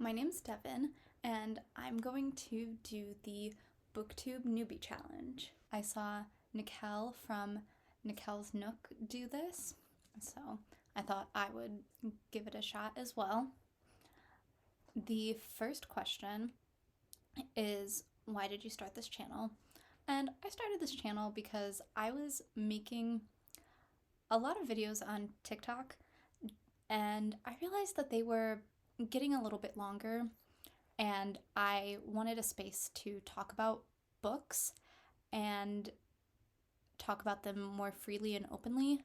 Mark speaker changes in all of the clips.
Speaker 1: My name's Devon, and I'm going to do the BookTube Newbie challenge. I saw Nikel from Nikel's Nook do this, so I thought I would give it a shot as well. The first question is, why did you start this channel? And I started this channel because I was making a lot of videos on TikTok, and I realized that they were getting a little bit longer, and I wanted a space to talk about books and talk about them more freely and openly,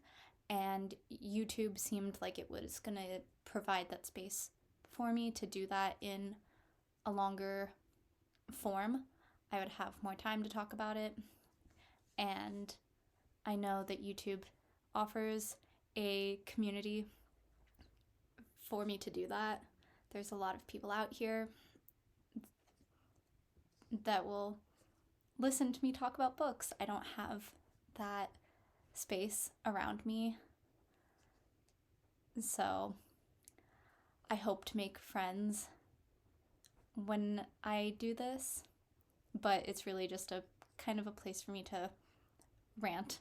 Speaker 1: and YouTube seemed like it was going to provide that space for me to do that in a longer form. I would have more time to talk about it, and I know that YouTube offers a community for me to do that. There's a lot of people out here that will listen to me talk about books. I don't have that space around me, so I hope to make friends when I do this, but it's really just a kind of a place for me to rant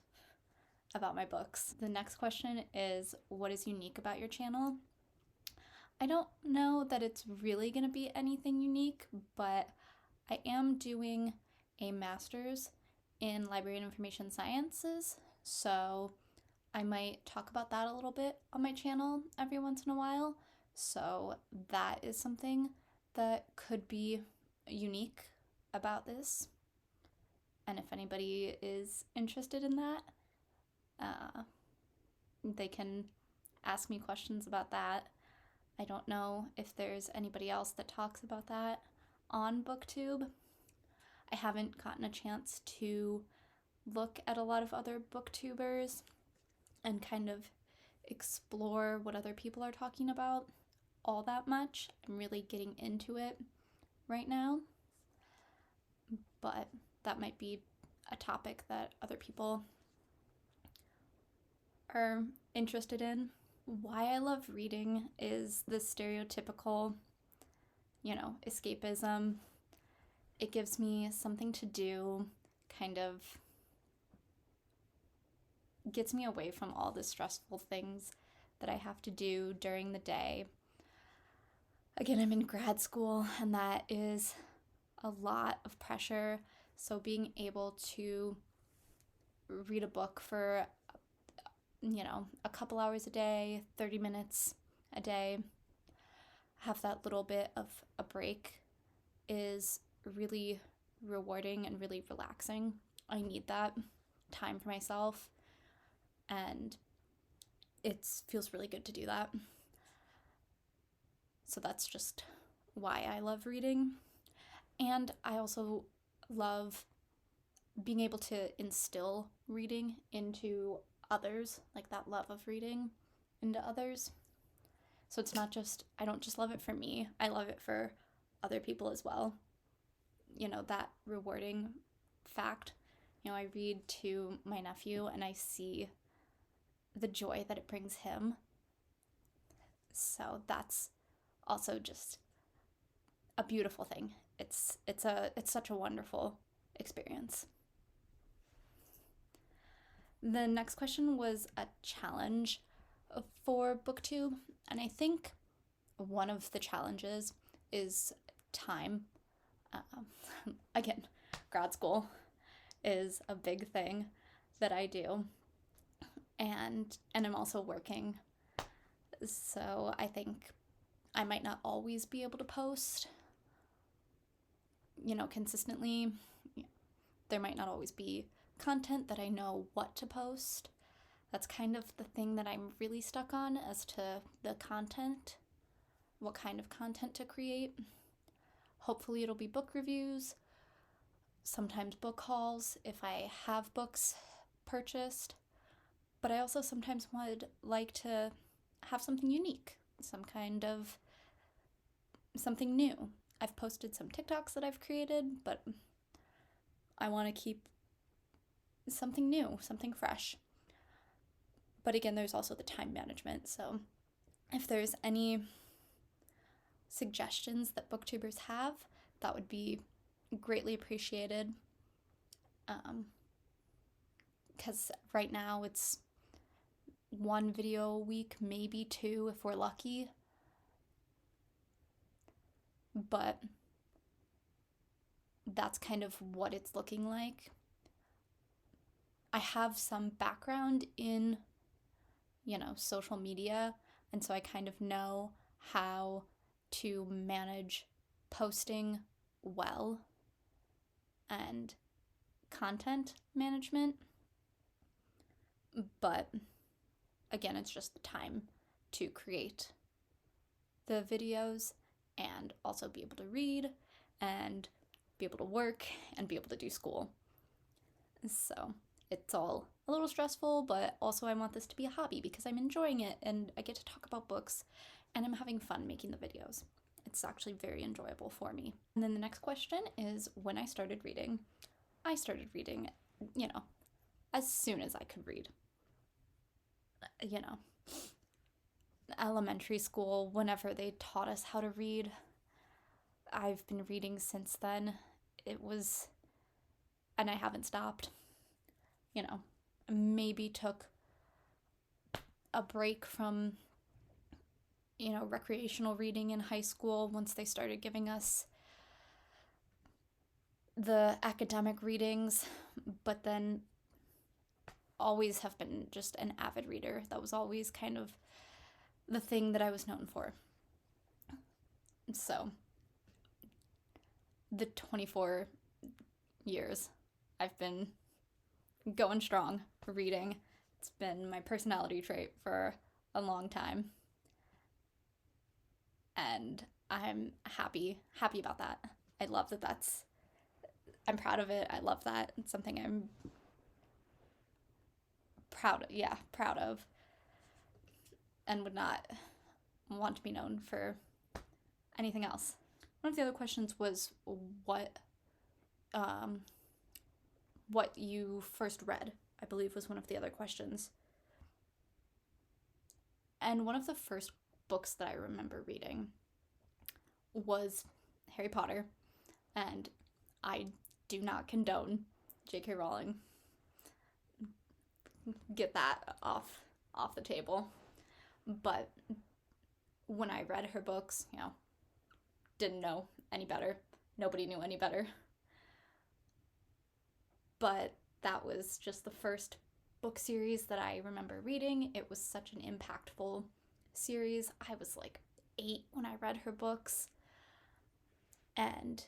Speaker 1: about my books. The next question is, what is unique about your channel? I don't know that it's really going to be anything unique, but I am doing a master's in library and information sciences, so I might talk about that a little bit on my channel every once in a while. So that is something that could be unique about this. And if anybody is interested in that, they can ask me questions about that. I don't know if there's anybody else that talks about that on BookTube. I haven't gotten a chance to look at a lot of other booktubers and kind of explore what other people are talking about all that much. I'm really getting into it right now, but that might be a topic that other people are interested in. Why I love reading is the stereotypical, escapism. It gives me something to do, kind of gets me away from all the stressful things that I have to do during the day. Again, I'm in grad school, and that is a lot of pressure, so being able to read a book for a couple hours a day, 30 minutes a day, have that little bit of a break is really rewarding and really relaxing. I need that time for myself, and it feels really good to do that. So that's just why I love reading. And I also love being able to instill reading into others, like that love of reading into others. So it's not just, I don't just love it for me, I love it for other people as well. That rewarding fact. I read to my nephew and I see the joy that it brings him. So that's also just a beautiful thing. It's such a wonderful experience. The next question was a challenge for BookTube, and I think one of the challenges is time. Again, grad school is a big thing that I do, and I'm also working, so I think I might not always be able to post, consistently. There might not always be content that I know what to post. That's kind of the thing that I'm really stuck on as to the content, what kind of content to create. Hopefully it'll be book reviews, sometimes book hauls if I have books purchased, but I also sometimes would like to have something unique, some kind of something new. I've posted some TikToks that I've created, but I want to keep something new, something fresh. But again, there's also the time management. So if there's any suggestions that booktubers have, that would be greatly appreciated. Because right now it's 1 video a week, maybe 2 if we're lucky. But that's kind of what it's looking like. I have some background in, social media, and so I kind of know how to manage posting well and content management. But again, it's just the time to create the videos and also be able to read and be able to work and be able to do school. So it's all a little stressful, but also I want this to be a hobby because I'm enjoying it and I get to talk about books and I'm having fun making the videos. It's actually very enjoyable for me. And then the next question is when I started reading. I started reading, as soon as I could read. Elementary school, whenever they taught us how to read, I've been reading since then. And I haven't stopped. Maybe took a break from, recreational reading in high school once they started giving us the academic readings, but then always have been just an avid reader. That was always kind of the thing that I was known for. So, the 24 years I've been going strong for reading. It's been my personality trait for a long time. And I'm happy about that. I love that I'm proud of it. I love that. It's something I'm proud of. And would not want to be known for anything else. One of the other questions was what you first read, I believe was one of the other questions. And one of the first books that I remember reading was Harry Potter, and I do not condone J.K. Rowling. Get that off the table. But when I read her books, didn't know any better. Nobody knew any better. But that was just the first book series that I remember reading. It was such an impactful series. I was like 8 when I read her books. And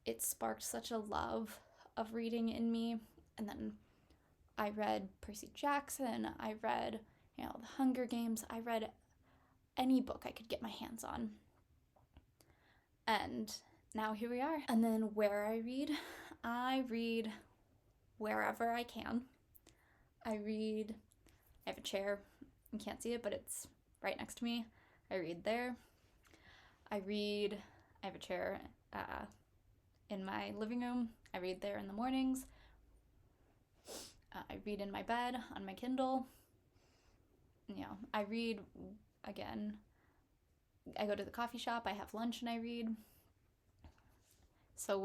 Speaker 1: it sparked such a love of reading in me. And then I read Percy Jackson. I read, The Hunger Games. I read any book I could get my hands on. And now here we are. And then where I read wherever I can. I have a chair. You can't see it, but it's right next to me. I read there. I have a chair in my living room. I read there in the mornings. I read in my bed on my Kindle. I read, again, I go to the coffee shop, I have lunch and I read. So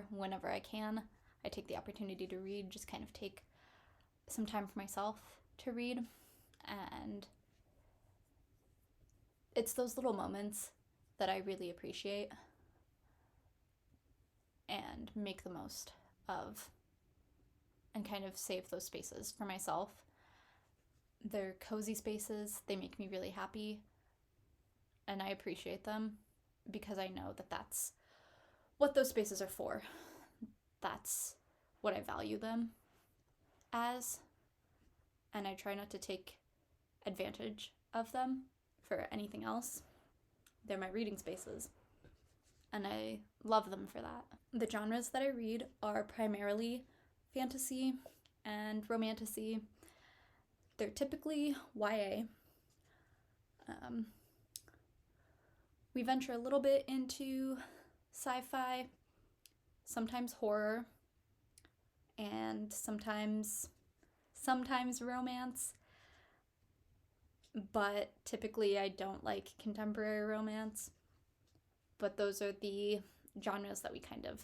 Speaker 1: whenever I can, I take the opportunity to read, just kind of take some time for myself to read. And it's those little moments that I really appreciate and make the most of and kind of save those spaces for myself. They're cozy spaces. They make me really happy. And I appreciate them because I know that that's what those spaces are for. That's what I value them as. And I try not to take advantage of them for anything else. They're my reading spaces. And I love them for that. The genres that I read are primarily fantasy and romantasy. They're typically YA. We venture a little bit into sci-fi, sometimes horror, and sometimes romance. But typically I don't like contemporary romance. but those are the genres that we kind of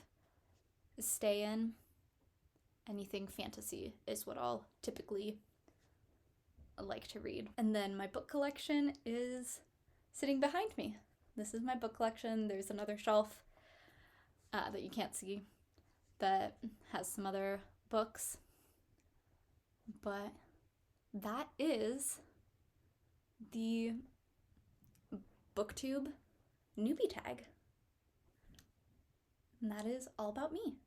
Speaker 1: stay in. Anything fantasy is what I'll typically like to read. And then my book collection is sitting behind me. This is my book collection. There's another shelf that you can't see that has some other books. But that is the BookTube Newbie tag. And that is all about me.